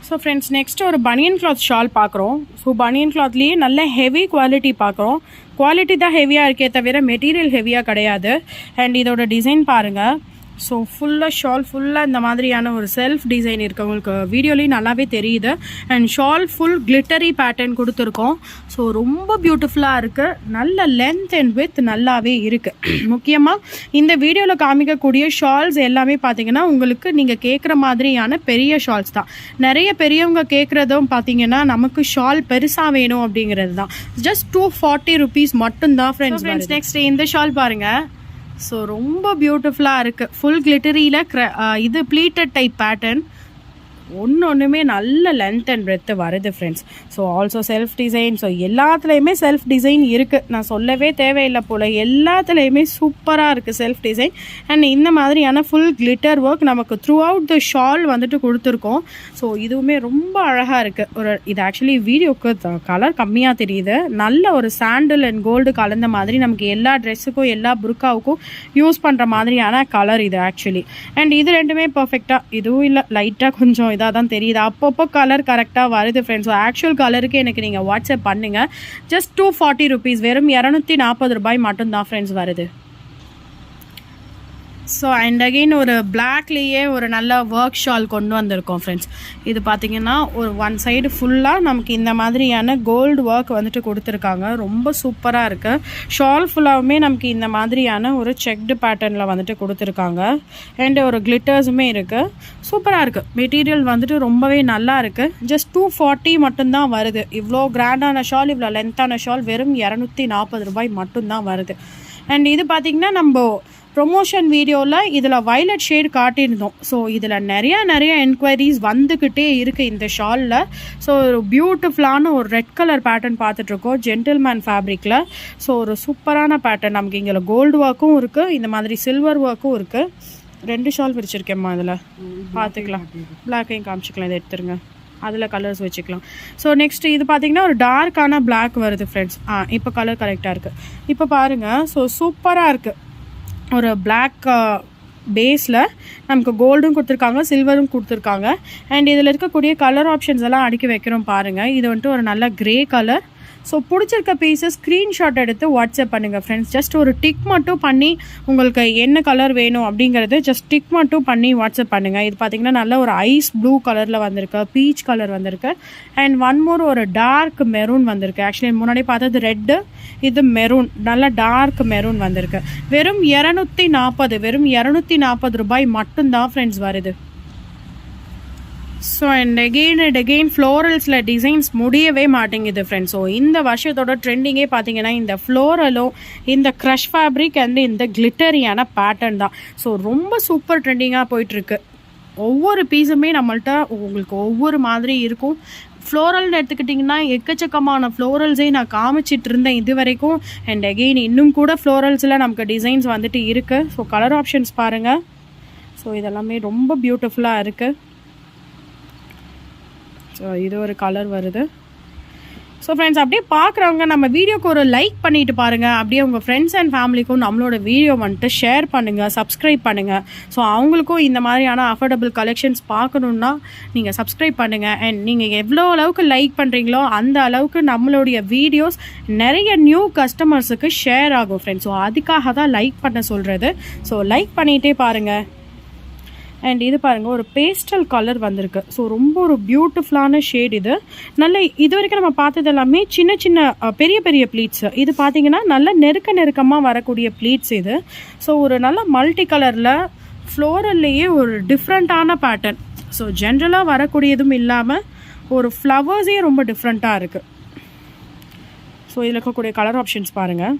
ஸோ ஃப்ரெண்ட்ஸ், நெக்ஸ்ட்டு ஒரு பனியன் கிளாத் ஷால் பார்க்குறோம். ஸோ பனியன் கிளாத்லேயே நல்ல ஹெவி குவாலிட்டி பார்க்குறோம். குவாலிட்டி தான் ஹெவியாக இருக்கே தவிர மெட்டீரியல் ஹெவியாக கிடையாது. அண்ட் இதோட டிசைன் பாருங்கள். ஸோ ஃபுல்லாக ஷால் ஃபுல்லாக இந்த மாதிரியான ஒரு செல்ஃப் டிசைன் இருக்குது. உங்களுக்கு வீடியோலேயும் நல்லாவே தெரியுது. And shawl full glittery pattern கொடுத்துருக்கோம். ஸோ ரொம்ப பியூட்டிஃபுல்லாக இருக்குது. நல்ல லென்த் அண்ட் வித் நல்லாவே இருக்குது. முக்கியமாக இந்த வீடியோவில் காமிக்கக்கூடிய ஷால்ஸ் எல்லாமே பார்த்தீங்கன்னா உங்களுக்கு நீங்கள் கேட்குற மாதிரியான பெரிய ஷால்ஸ் தான். நிறைய பெரியவங்க கேட்குறதும் பார்த்தீங்கன்னா நமக்கு ஷால் பெருசாக வேணும் அப்படிங்கிறது தான். ஜஸ்ட் 240 rupees மட்டும்தான் ஃப்ரெண்ட்ஸ். நெக்ஸ்ட் இந்த ஷால் பாருங்கள். ஸோ ரொம்ப பியூட்டிஃபுல்லாக இருக்குது. ஃபுல் கிளிட்டரியில் இது ப்ளீட்டட் டைப் பேட்டர்ன். ஒன்றுமே நல்ல லென்த் அண்ட் பிரெத்து வருது friends. So also self design. So எல்லாத்துலேயுமே செல்ஃப் டிசைன் இருக்குது. நான் சொல்லவே தேவையில்லை போல், எல்லாத்துலேயுமே சூப்பராக இருக்குது செல்ஃப் டிசைன். அண்ட் இந்த மாதிரியான ஃபுல் கிளிட்டர் ஒர்க் நமக்கு த்ரூ அவுட் த ஷால் வந்துட்டு கொடுத்துருக்கோம். ஸோ இதுவுமே ரொம்ப அழகாக இருக்குது. இது ஆக்சுவலி வீடியோக்கு கலர் கம்மியாக தெரியுது. நல்ல ஒரு சாண்டில் அண்ட் கோல்டு கலந்த மாதிரி நமக்கு எல்லா ட்ரெஸ்ஸுக்கும் எல்லா புர்காவுக்கும் யூஸ் பண்ணுற மாதிரியான கலர் இது ஆக்சுவலி. அண்ட் இது ரெண்டுமே பர்ஃபெக்டாக, இதுவும் இல்லை லைட்டாக கொஞ்சம் இதாக தான் தெரியுது. அப்பப்போ கலர் கரெக்டாக வருது ஃப்ரெண்ட்ஸ். ஸோ ஆக்சுவல் கலருக்கு எனக்கு நீங்கள் வாட்ஸ்அப் பண்ணுங்கள். ஜஸ்ட் 240 rupees, வெறும் 240 ரூபாய் மட்டும்தான் ஃப்ரெண்ட்ஸ் வருது. ஸோ அண்ட் அகெயின் ஒரு பிளாக்லேயே ஒரு நல்ல ஒர்க் ஷால் கொண்டு வந்திருக்கோம் ஃப்ரெண்ட்ஸ். இது பார்த்திங்கன்னா ஒரு ஒன் சைடு ஃபுல்லாக நமக்கு இந்த மாதிரியான கோல்டு ஒர்க் வந்துட்டு கொடுத்துருக்காங்க. ரொம்ப சூப்பராக இருக்குது. ஷால் ஃபுல்லாகவுமே நமக்கு இந்த மாதிரியான ஒரு செக்டு பேட்டர்னில் வந்துட்டு கொடுத்துருக்காங்க. அண்டு ஒரு கிளிட்டர்ஸுமே இருக்குது. சூப்பராக இருக்குது. மெட்டீரியல் வந்துட்டு ரொம்பவே நல்லா இருக்குது. ஜஸ்ட் 240 மட்டும்தான் வருது. இவ்வளோ கிராண்டான ஷால், இவ்வளோ லென்த்தான ஷால் வெறும் 240 ரூபாய் மட்டும்தான் வருது. அண்ட் இது பார்த்திங்கன்னா நம்ம ப்ரொமோஷன் வீடியோவில் இதில் வயலட் ஷேட் காட்டியிருந்தோம். ஸோ இதில் நிறைய என்கொயரிஸ் வந்துக்கிட்டே இருக்குது இந்த ஷாலில். ஸோ ஒரு பியூட்டிஃபுல்லான ஒரு ரெட் கலர் பேட்டர்ன் பார்த்துட்ருக்கோம் ஜென்டில்மேன் ஃபேப்ரிக்கில். ஸோ ஒரு சூப்பரான பேட்டர்ன். நமக்கு இங்கே கோல்டு ஒர்க்கும் இருக்குது, இந்த மாதிரி சில்வர் ஒர்க்கும் இருக்குது. 2 ஷால் பிரிச்சிருக்கேம்மா. அதில் பார்த்துக்கலாம். பிளாக்கையும் காமிச்சிக்கலாம். இதை எடுத்துருங்க. அதில் கலர்ஸ் வச்சுக்கலாம். ஸோ நெக்ஸ்ட் இது பார்த்திங்கன்னா ஒரு டார்க்கான பிளாக் வருது ஃப்ரெண்ட்ஸ். இப்போ கலர் கரெக்டாக இருக்குது. இப்போ பாருங்கள். ஸோ சூப்பராக இருக்குது. ஒரு பிளாக் பேஸில் நமக்கு கோல்டும் கொடுத்துருக்காங்க, சில்வரும் கொடுத்துருக்காங்க. அண்ட் இதில் இருக்கக்கூடிய கலர் ஆப்ஷன்ஸ் எல்லாம் அடுக்கி வைக்கிறோம் பாருங்கள். இது வந்துட்டு ஒரு நல்ல க்ரே கலர். ஸோ பிடிச்சிருக்க பீஸஸ் ஸ்க்ரீன்ஷாட் எடுத்து வாட்ஸ்அப் பண்ணுங்கள் ஃப்ரெண்ட்ஸ். ஜஸ்ட் ஒரு டிக் மட்டும் பண்ணி உங்களுக்கு என்ன கலர் வேணும் அப்படிங்கிறது ஜஸ்ட் டிக் மட்டும் பண்ணி வாட்ஸ்அப் பண்ணுங்கள். இது பார்த்திங்கன்னா நல்ல ஒரு ஐஸ் ப்ளூ கலரில் வந்திருக்கு, பீச் கலர் வந்திருக்கு. அண்ட் ஒன் மோர் ஒரு டார்க் மெரூன் வந்திருக்கு. ஆக்சுவலி முன்னாடி பார்த்தது ரெட்டு, இது மெரூன், நல்ல டார்க் மெரூன் வந்திருக்கு. வெறும் 240 ரூபாய் மட்டும்தான் ஃப்ரெண்ட்ஸ் வருது. ஸோ அண்ட் அகெயின் ஃப்ளோரல்ஸில் டிசைன்ஸ் முடியவே மாட்டேங்குது ஃப்ரெண்ட்ஸ். ஸோ இந்த வருஷத்தோட ட்ரெண்டிங்கே பார்த்தீங்கன்னா இந்த ஃப்ளோரலும் இந்த க்ரஷ் ஃபேப்ரிக் அண்ட் இந்த கிளிட்டரியான பேட்டர்ன் தான். ஸோ ரொம்ப சூப்பர் ட்ரெண்டிங்காக போயிட்டுருக்கு. ஒவ்வொரு பீஸுமே நம்மள்ட்ட உங்களுக்கு ஒவ்வொரு மாதிரி இருக்கும். ஃப்ளோரல்னு எடுத்துக்கிட்டிங்கன்னா எக்கச்சக்கமான ஃப்ளோரல்ஸே நான் காமிச்சிட்டு இருந்தேன் இது வரைக்கும். அண்ட் அகெயின் இன்னும் கூட ஃப்ளோரல்ஸில் நமக்கு டிசைன்ஸ் வந்துட்டு இருக்குது. ஸோ கலர் ஆப்ஷன்ஸ் பாருங்கள். ஸோ இதெல்லாமே ரொம்ப பியூட்டிஃபுல்லாக இருக்குது. ஸோ இது ஒரு கலர் வருது. ஸோ ஃப்ரெண்ட்ஸ், அப்படியே பார்க்குறவங்க நம்ம வீடியோக்கு ஒரு லைக் பண்ணிவிட்டு பாருங்கள். அப்படியே உங்கள் ஃப்ரெண்ட்ஸ் அண்ட் ஃபேமிலிக்கும் நம்மளோட வீடியோ வந்துட்டு ஷேர் பண்ணுங்கள், சப்ஸ்கிரைப் பண்ணுங்கள். ஸோ அவங்களுக்கும் இந்த மாதிரியான அஃபோர்டபுள் கலெக்ஷன்ஸ் பார்க்கணுன்னா நீங்கள் சப்ஸ்கிரைப் பண்ணுங்கள். அண்ட் நீங்கள் எவ்வளோ அளவுக்கு லைக் பண்ணுறீங்களோ அந்த அளவுக்கு நம்மளுடைய வீடியோஸ் நிறைய நியூ கஸ்டமர்ஸுக்கு ஷேர் ஆகும் ஃப்ரெண்ட்ஸ். ஸோ அதுக்காக தான் லைக் பண்ண சொல்கிறது. ஸோ லைக் பண்ணிகிட்டே பாருங்கள். அண்ட் இது பாருங்கள், ஒரு பேஸ்டல் கலர் வந்திருக்கு. ஸோ ரொம்ப ஒரு பியூட்டிஃபுல்லான ஷேட் இது. நல்ல இது வரைக்கும் நம்ம பார்த்தது எல்லாமே சின்ன சின்ன பெரிய பெரிய ப்ளீட்ஸ். இது பார்த்தீங்கன்னா நல்ல நெருக்கமாக வரக்கூடிய ப்ளீட்ஸ் இது. ஸோ ஒரு நல்ல மல்டி கலரில் ஃப்ளோரல்லையே ஒரு டிஃப்ரெண்ட்டான பேட்டர்ன். ஸோ ஜென்ரலாக வரக்கூடியதும் இல்லாமல் ஒரு ஃப்ளவர்ஸே ரொம்ப டிஃப்ரெண்ட்டாக இருக்குது. ஸோ இதில் இருக்கக்கூடிய கலர் ஆப்ஷன்ஸ் பாருங்கள்.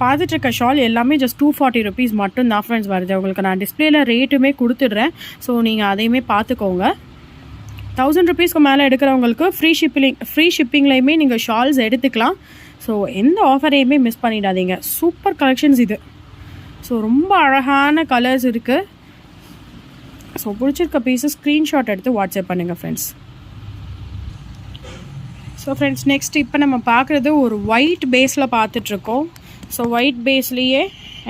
பார்த்துட்ருக்க ஷால் எல்லாமே ஜஸ்ட் 240 rupees மட்டும் தான் ஃப்ரெண்ட்ஸ் வருது. உங்களுக்கு நான் டிஸ்பிளேல ரேட்டுமே கொடுத்துட்றேன். ஸோ நீங்கள் அதையுமே பார்த்துக்கோங்க. 1000 rupeesக்கு மேலே எடுக்கிறவங்களுக்கு ஃப்ரீ ஷிப்பிங்லேயுமே நீங்கள் ஷால்ஸ் எடுத்துக்கலாம். ஸோ எந்த ஆஃபரையுமே மிஸ் பண்ணிடாதீங்க. சூப்பர் கலெக்ஷன்ஸ் இது. ஸோ ரொம்ப அழகான கலர்ஸ் இருக்குது. ஸோ பிடிச்சிருக்க பீஸஸ் ஸ்க்ரீன்ஷாட் எடுத்து வாட்ஸ்அப் பண்ணுங்கள் ஃப்ரெண்ட்ஸ். ஸோ ஃப்ரெண்ட்ஸ் நெக்ஸ்ட் இப்போ நம்ம பார்க்குறது ஒரு ஒயிட் பேஸில் பார்த்துட்ருக்கோம். ஸோ ஒயிட் பேஸ்லேயே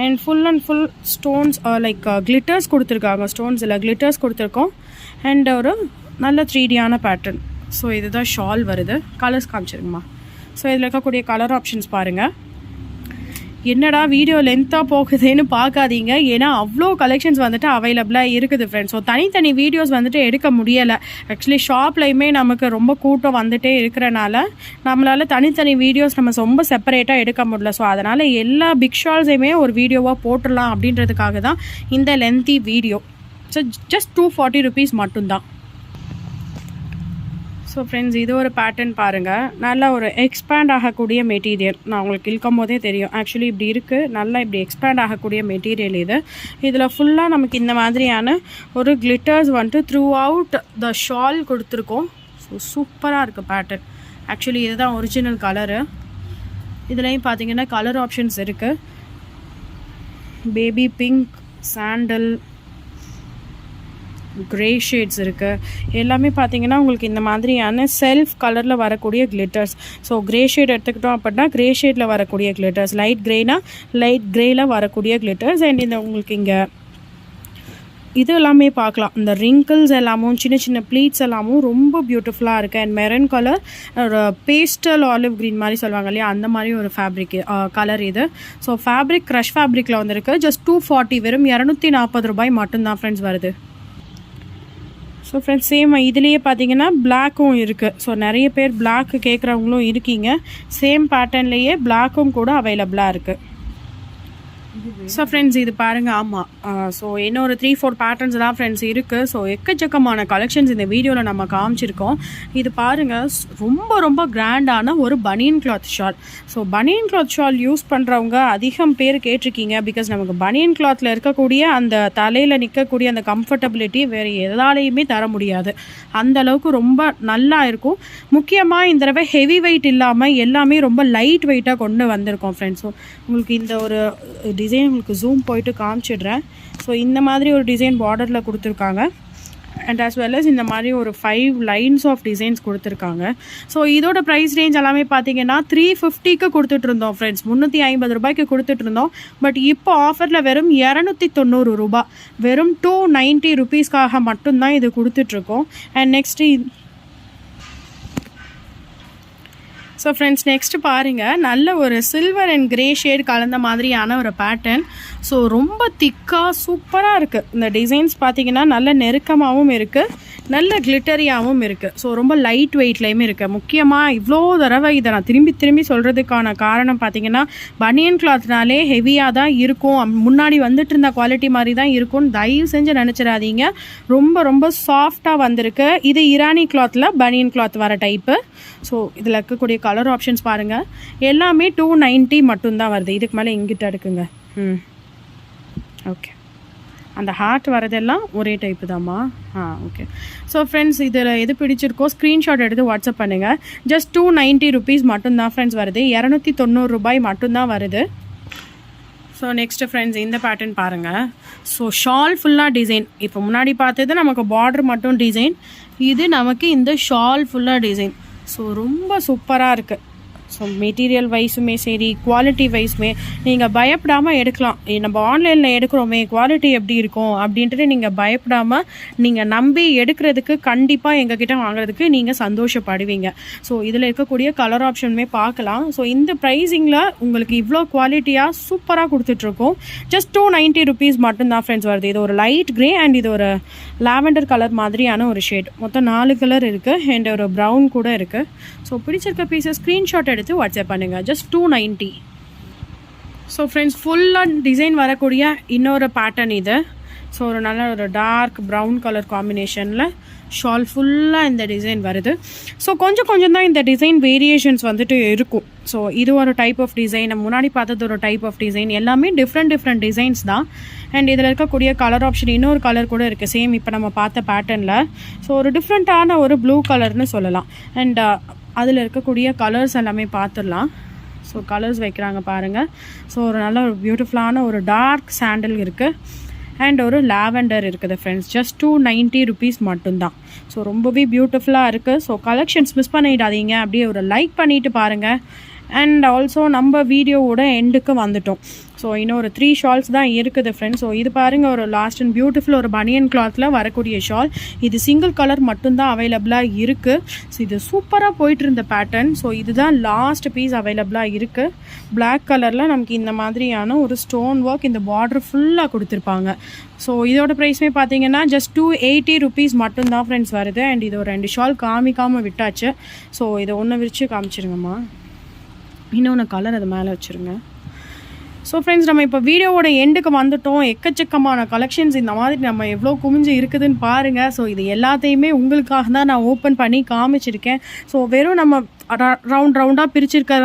and full stones like glitters கொடுத்துருக்காங்க. ஸ்டோன்ஸ் இல்லை கிளிட்டர்ஸ் கொடுத்துருக்கோம். அண்ட் ஒரு நல்ல 3Dயான பேட்டர்ன். ஸோ இதுதான் ஷால் வருது. கலர்ஸ் காமிச்சிருங்கம்மா. ஸோ இதில் இருக்கக்கூடிய கலர் ஆப்ஷன்ஸ் பாருங்கள். என்னடா வீடியோ லென்த்தாக போகுதுன்னு பார்க்காதீங்க, ஏன்னா அவ்வளோ கலெக்ஷன்ஸ் வந்துட்டு அவைலபிளாக இருக்குது ஃப்ரெண்ட்ஸ். ஸோ தனித்தனி வீடியோஸ் வந்துட்டு எடுக்க முடியலை. ஆக்சுவலி ஷாப்லையுமே நமக்கு ரொம்ப கூட்டம் வந்துட்டே இருக்கிறனால நம்மளால் தனித்தனி வீடியோஸ் நம்ம ரொம்ப செப்பரேட்டாக எடுக்க முடியல. ஸோ அதனால் எல்லா பிக் ஷால்ஸையுமே ஒரு வீடியோவாக போட்டுடலாம் அப்படின்றதுக்காக தான் இந்த lengthy video. So just 240 rupees மட்டும்தான். ஸோ ஃப்ரெண்ட்ஸ் இது ஒரு பேட்டர்ன் பாருங்கள். நல்லா ஒரு எக்ஸ்பேண்ட் ஆகக்கூடிய மெட்டீரியல். நான் உங்களுக்கு இழுக்கும் போதே தெரியும் ஆக்சுவலி இப்படி இருக்குது. நல்லா இப்படி எக்ஸ்பேண்ட் ஆகக்கூடிய மெட்டீரியல் இது. இதில் ஃபுல்லாக நமக்கு இந்த மாதிரியான ஒரு கிளிட்டர்ஸ் வந்துட்டு த்ரூ அவுட் த ஷால் கொடுத்துருக்கோம். ஸோ சூப்பராக இருக்குது பேட்டர்ன். ஆக்சுவலி இதுதான் ஒரிஜினல் கலரு. இதுலேயும் பார்த்தீங்கன்னா கலர் ஆப்ஷன்ஸ் இருக்குது. Baby pink, sandal, grey shades இருக்குது. எல்லாமே பார்த்தீங்கன்னா உங்களுக்கு இந்த மாதிரியான செல்ஃப் கலரில் வரக்கூடிய கிளிட்டர்ஸ். ஸோ கிரே ஷேட் எடுத்துக்கிட்டோம் அப்படின்னா கிரே ஷேடில் வரக்கூடிய கிளிட்டர்ஸ், லைட் கிரேனா லைட் கிரேயில் வரக்கூடிய கிளிட்டர்ஸ். அண்ட் இந்த உங்களுக்கு இங்கே இது எல்லாமே பார்க்கலாம். இந்த ரிங்கிள்ஸ் எல்லாமும் சின்ன சின்ன ப்ளீட்ஸ் எல்லாமும் ரொம்ப பியூட்டிஃபுல்லாக இருக்குது. அண்ட் மெரன் கலர், ஒரு பேஸ்டல் ஆலிவ் க்ரீன் மாதிரி சொல்லுவாங்க இல்லையா, அந்த மாதிரி ஒரு ஃபேப்ரிக் கலர் இது. ஸோ ஃபேப்ரிக் க்ரஷ் ஃபேப்ரிக்கில் வந்துருக்கு. ஜஸ்ட் 240, வெறும் 240 ரூபாய் மட்டும்தான் ஃப்ரெண்ட்ஸ் வருது. ஸோ ஃப்ரெண்ட்ஸ் சேம் இதுலேயே பார்த்தீங்கன்னா பிளாக்கும் இருக்குது. ஸோ நிறைய பேர் பிளாக் கேட்குறவங்களும் இருக்கீங்க. சேம் பேட்டர்ன்லேயே பிளாக்கும் கூட அவைலபிளாக இருக்குது. ஸோ ஃப்ரெண்ட்ஸ் இது பாருங்கள். ஆமாம், ஸோ இன்னொரு 3-4 பேட்டர்ன்ஸ் தான் ஃப்ரெண்ட்ஸ் இருக்குது. ஸோ எக்கச்சக்கமான கலெக்ஷன்ஸ் இந்த வீடியோவில் நம்ம காமிச்சிருக்கோம். இது பாருங்கள், ரொம்ப ரொம்ப கிராண்டான ஒரு பனியன் கிளாத் ஷால். ஸோ பனியன் கிளாத் ஷால் யூஸ் பண்ணுறவங்க அதிகம் பேர் கேட்டிருக்கீங்க. பிகாஸ் நமக்கு பனியன் கிளாத்தில் இருக்கக்கூடிய அந்த தலையில் நிற்கக்கூடிய அந்த கம்ஃபர்டபிலிட்டி வேறு எதாலையுமே தர முடியாது. அந்த அளவுக்கு ரொம்ப நல்லா இருக்கும். முக்கியமாக இந்த தடவை ஹெவி வெயிட் இல்லாமல் எல்லாமே ரொம்ப லைட் வெயிட்டாக கொண்டு வந்திருக்கோம் ஃப்ரெண்ட்ஸ். ஸோ உங்களுக்கு இந்த ஒரு டிசைன் உங்களுக்கு ஜூம் போயிட்டு காமிச்சிடுறேன். ஸோ இந்த மாதிரி ஒரு டிசைன் பார்டரில் கொடுத்துருக்காங்க. அண்ட் ஆஸ் வெல் அஸ் இந்த மாதிரி ஒரு 5 லைன்ஸ் ஆஃப் டிசைன்ஸ் கொடுத்துருக்காங்க. ஸோ இதோட ப்ரைஸ் ரேஞ்ச் எல்லாமே பார்த்தீங்கன்னா 350க்கு கொடுத்துட்ருந்தோம் ஃப்ரெண்ட்ஸ். 350 ரூபாய்க்கு கொடுத்துட்ருந்தோம். பட் இப்போ ஆஃபரில் வெறும் 290 ரூபா, வெறும் 290 rupeesக்காக மட்டும்தான் இது கொடுத்துட்ருக்கோம். And next so friends next பாருங்கள், நல்ல ஒரு சில்வர் அண்ட் கிரே ஷேட் கலந்த மாதிரியான ஒரு பேட்டர்ன். ஸோ ரொம்ப திக்காக சூப்பராக இருக்குது. இந்த டிசைன்ஸ் பார்த்தீங்கன்னா நல்ல நெருக்கமாகவும் இருக்குது, நல்ல கிளிட்டரியாகவும் இருக்குது. ஸோ ரொம்ப லைட் வெயிட்லேயுமே இருக்குது. முக்கியமாக இவ்வளோ தடவை இதை நான் திரும்பி சொல்கிறதுக்கான காரணம் பார்த்தீங்கன்னா, பனியன் கிளாத்னாலே ஹெவியாக தான் இருக்கும், முன்னாடி வந்துட்டு இருந்த குவாலிட்டி மாதிரி தான் இருக்கும்னு தயவு செஞ்சு நினச்சிடாதீங்க. ரொம்ப ரொம்ப சாஃப்டாக வந்திருக்கு. இது இரானி கிளாத்தில் பனியன் கிளாத் வர டைப்பு. ஸோ இதில் இருக்கக்கூடிய கலர் ஆப்ஷன்ஸ் பாருங்கள். எல்லாமே 290 மட்டும்தான் வருது. இதுக்கு மேலே எங்கிட்ட எடுக்குங்க. ஓகே, அந்த ஹார்ட் வரதெல்லாம் ஒரே டைப்பு தாம்மா. ஓகே. ஸோ ஃப்ரெண்ட்ஸ் இதில் எது பிடிச்சிருக்கோ ஸ்க்ரீன்ஷாட் எடுத்து வாட்ஸ்அப் பண்ணுங்கள். ஜஸ்ட் 290 rupees மட்டும்தான் ஃப்ரெண்ட்ஸ் வருது. 290 ரூபாய் மட்டும்தான் வருது. ஸோ நெக்ஸ்ட்டு ஃப்ரெண்ட்ஸ் இந்த பேட்டர்ன் பாருங்கள். ஸோ ஷால் ஃபுல்லாக டிசைன். இப்போ முன்னாடி பார்த்தது நமக்கு பார்டர் மட்டும் டிசைன், இது நமக்கு இந்த ஷால் ஃபுல்லாக டிசைன். ஸோ ரொம்ப சூப்பராக இருக்குது. ஸோ மெட்டீரியல் வைஸுமே சரி, குவாலிட்டி வைஸுமே நீங்கள் பயப்படாமல் எடுக்கலாம். நம்ம ஆன்லைனில் எடுக்கிறோமே குவாலிட்டி எப்படி இருக்கும் அப்படின்ட்டு நீங்கள் பயப்படாமல் நீங்கள் நம்பி எடுக்கிறதுக்கு கண்டிப்பாக எங்ககிட்ட வாங்குறதுக்கு நீங்கள் சந்தோஷப்படுவீங்க. ஸோ இதில் இருக்கக்கூடிய கலர் ஆப்ஷனுமே பார்க்கலாம். ஸோ இந்த ப்ரைஸிங்கில் உங்களுக்கு இவ்வளோ குவாலிட்டியாக சூப்பராக கொடுத்துட்ருக்கோம். ஜஸ்ட் 290 rupees மட்டும்தான் ஃப்ரெண்ட்ஸ் வருது. இது ஒரு லைட் க்ரே அண்ட் இது ஒரு லாவெண்டர் கலர் மாதிரியான ஒரு ஷேட். மொத்தம் 4 கலர் இருக்குது அண்ட் ஒரு ப்ரௌன் கூட இருக்குது. ஸோ பிடிச்சிருக்க பீஸஸ் ஸ்க்ரீன்ஷாட் எடுத்து வாட்ஸ்அப் பண்ணுங்கள். ஜஸ்ட் 290. ஸோ ஃப்ரெண்ட்ஸ் ஃபுல்லாக டிசைன் வரக்கூடிய இன்னொரு பேட்டர்ன் இது. ஸோ ஒரு நல்ல ஒரு டார்க் ப்ரௌன் கலர் காம்பினேஷனில் ஷால் ஃபுல்லாக இந்த டிசைன் வருது. ஸோ கொஞ்சம் தான் இந்த டிசைன் வேரியேஷன்ஸ் வந்துட்டு இருக்கும். ஸோ இது ஒரு டைப் ஆஃப் டிசைன், முன்னாடி பார்த்தது ஒரு டைப் ஆஃப் டிசைன், எல்லாமே டிஃப்ரெண்ட் டிசைன்ஸ் தான். அண்ட் இதில் இருக்கக்கூடிய கலர் ஆப்ஷன் இன்னொரு கலர் கூட இருக்குது சேம் இப்போ நம்ம பார்த்த பேட்டர்னில். ஸோ ஒரு டிஃப்ரெண்ட்டான ஒரு ப்ளூ கலர்னு சொல்லலாம். அண்ட் அதில் இருக்கக்கூடிய கலர்ஸ் எல்லாமே பார்த்துடலாம். ஸோ கலர்ஸ் வைக்கிறாங்க பாருங்கள். ஸோ ஒரு நல்ல ஒரு பியூட்டிஃபுல்லான ஒரு டார்க் சாண்டல் இருக்குது அண்ட் ஒரு லாவெண்டர் இருக்குது ஃப்ரெண்ட்ஸ். ஜஸ்ட் 290 rupees மட்டும்தான். ஸோ ரொம்பவே பியூட்டிஃபுல்லாக இருக்குது. ஸோ கலெக்ஷன்ஸ் மிஸ் பண்ணிடாதீங்க. அப்படியே ஒரு லைக் பண்ணிவிட்டு பாருங்கள். அண்ட் ஆல்சோ நம்ம வீடியோவோட எண்டுக்கு வந்துட்டோம். ஸோ இன்னும் ஒரு 3 ஷால்ஸ் தான் இருக்குது ஃப்ரெண்ட்ஸ். ஸோ இது பாருங்கள், ஒரு லாஸ்ட் அண்ட் பியூட்டிஃபுல் ஒரு பனியன் கிளாத்தில் வரக்கூடிய ஷால். இது சிங்கிள் கலர் மட்டும்தான் அவைலபிளாக இருக்குது. ஸோ இது சூப்பராக போயிட்டு இருந்த பேட்டர்ன். ஸோ இதுதான் லாஸ்ட் பீஸ் அவைலபிளாக இருக்குது. பிளாக் கலரில் நமக்கு இந்த மாதிரியான ஒரு ஸ்டோன் ஒர்க் இந்த பார்டர் ஃபுல்லாக கொடுத்துருப்பாங்க. ஸோ இதோட ப்ரைஸுமே பார்த்தீங்கன்னா ஜஸ்ட் 280 rupees மட்டும்தான் ஃப்ரெண்ட்ஸ் வருது. அண்ட் இது ஒரு 2 ஷால் காமிக்காமல் விட்டாச்சு. ஸோ இதை ஒன்று விரித்து காமிச்சிருங்கம்மா. இன்னொன்று கலர் அது மேலே வச்சுருங்க. ஸோ ஃப்ரெண்ட்ஸ், நம்ம இப்போ வீடியோவோட எண்டுக்கு வந்துட்டோம். எக்கச்சக்கமான கலெக்ஷன்ஸ் இந்த மாதிரி நம்ம எவ்வளோ குமிஞ்சு இருக்குதுன்னு பாருங்கள். ஸோ இது எல்லாத்தையுமே உங்களுக்காக தான் நான் ஓப்பன் பண்ணி காமிச்சிருக்கேன். ஸோ வெறும் நம்ம ரவுண்டாக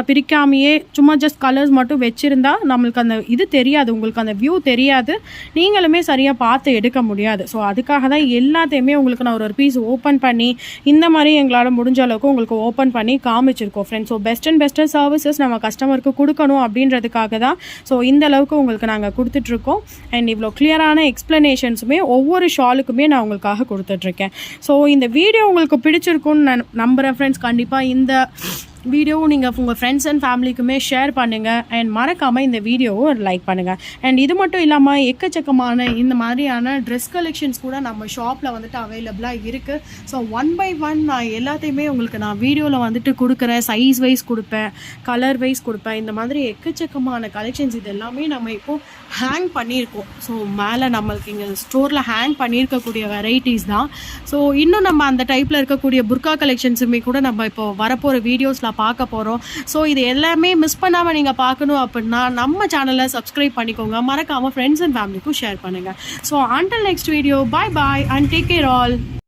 பிரிக்காமையே சும்மா ஜஸ்ட் கலர்ஸ் மட்டும் வச்சுருந்தா நம்மளுக்கு அந்த இது தெரியாது, உங்களுக்கு அந்த வியூ தெரியாது, நீங்களுமே சரியாக பார்த்து எடுக்க முடியாது. ஸோ அதுக்காக தான் எல்லாத்தையுமே உங்களுக்கு நான் ஒரு பீஸ் ஓப்பன் பண்ணி இந்த மாதிரி எங்களால் முடிஞ்ச அளவுக்கு உங்களுக்கு ஓப்பன் பண்ணி காமிச்சிருக்கோம் ஃப்ரெண்ட்ஸ். ஸோ பெஸ்ட் சர்வீசஸ் நம்ம கஸ்டமருக்கு கொடுக்கணும் அப்படின்றதுக்காக தான் ஸோ இந்த அளவுக்கு உங்களுக்கு நாங்கள் கொடுத்துட்ருக்கோம். அண்ட் இவ்வளோ கிளியரான எக்ஸ்ப்ளனேஷன்ஸுமே ஒவ்வொரு ஷாலுக்குமே நான் உங்களுக்காக கொடுத்துட்ருக்கேன். ஸோ இந்த வீடியோ உங்களுக்கு பிடிச்சிருக்குன்னு நான் நம்புகிறேன் ஃப்ரெண்ட்ஸ். கண்டிப்பாக இந்த வீடியோவும் நீங்கள் உங்கள் ஃப்ரெண்ட்ஸ் அண்ட் ஃபேமிலிக்குமே ஷேர் பண்ணுங்கள். அண்ட் மறக்காமல் இந்த வீடியோவும் ஒரு லைக் பண்ணுங்கள். அண்ட் இது மட்டும் இல்லாமல் எக்கச்சக்கமான இந்த மாதிரியான ட்ரெஸ் கலெக்ஷன்ஸ் கூட நம்ம ஷாப்பில் வந்துட்டு அவைலபிளாக இருக்குது. ஸோ 1 by 1 நான் எல்லாத்தையுமே உங்களுக்கு நான் வீடியோவில் வந்துட்டு கொடுக்குறேன். சைஸ் வைஸ் கொடுப்பேன், கலர் வைஸ் கொடுப்பேன். இந்த மாதிரி எக்கச்சக்கமான கலெக்ஷன்ஸ் இது எல்லாமே நம்ம இப்போது ஹேங் பண்ணியிருக்கோம். ஸோ மேலே நம்மளுக்கு இங்கே ஸ்டோரில் ஹேங் பண்ணியிருக்கக்கூடிய வெரைட்டிஸ் தான். ஸோ இன்னும் நம்ம அந்த டைப்பில் இருக்கக்கூடிய புர்கா கலெக்ஷன்ஸுமே கூட நம்ம இப்போ வரப்போகிற வீடியோஸில் பார்க்க போகிறோம். ஸோ இது எல்லாமே மிஸ் பண்ணாமல் நீங்கள் பார்க்கணும் அப்படின்னா நம்ம சேனலை சப்ஸ்கிரைப் பண்ணிக்கோங்க. மறக்காமல் ஃப்ரெண்ட்ஸ் அண்ட் ஃபேமிலிக்கும் ஷேர் பண்ணுங்கள். So until next video, bye bye and take care all.